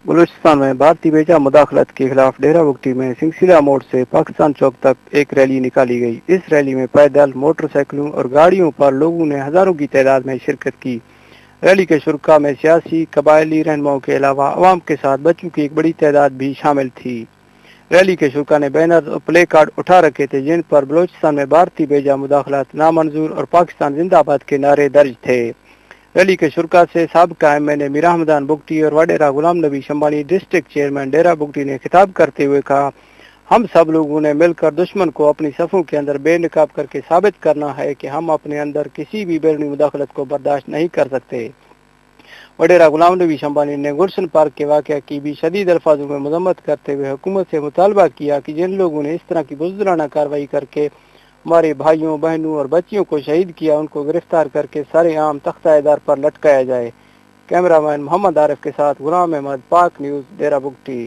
بلوچستان میں بھارتی بیجا مداخلت کے خلاف ڈیرہ بگٹی میں سنگسیلا موڑ سے پاکستان چوک تک ایک ریلی نکالی گئی۔ اس ریلی میں پیدل، موٹر سائیکلوں اور گاڑیوں پر لوگوں نے ہزاروں کی تعداد میں شرکت کی۔ ریلی کے شرکاء میں سیاسی، قبائلی رہنماؤں کے علاوہ عوام کے ساتھ بچوں کی ایک بڑی تعداد بھی شامل تھی۔ ریلی کے شرکاء نے بینر اور پلے کارڈ اٹھا رکھے تھے جن پر بلوچستان میں بھارتی بیجا مداخلت نامنظور اور پاکستان زندہ باد کے نعرے درج تھے۔ ریلی کے شرکاء سے سابقہ ایم این اے میر احمدان بگٹی اور وڈیرہ غلام نبی شمبانی ڈسٹرکٹ چیئرمین ڈیرہ بگٹی نے خطاب کرتے ہوئے کہا، ہم سب لوگوں نے مل کر دشمن کو اپنی صفوں کے اندر بے نقاب کر کے ثابت کرنا ہے کہ ہم اپنے اندر کسی بھی بیرونی مداخلت کو برداشت نہیں کر سکتے۔ وڈیرہ غلام نبی شمبانی نے گلشن پارک کے واقعہ کی بھی شدید الفاظوں میں مذمت کرتے ہوئے حکومت سے مطالبہ کیا کہ جن لوگوں نے اس طرح کی بزدلانہ کارروائی کر کے ہمارے بھائیوں، بہنوں اور بچیوں کو شہید کیا ان کو گرفتار کر کے سر عام تختہ دار پر لٹکایا جائے۔ کیمرہ مین محمد عارف کے ساتھ غلام احمد، پاک نیوز، ڈیرہ بگٹی۔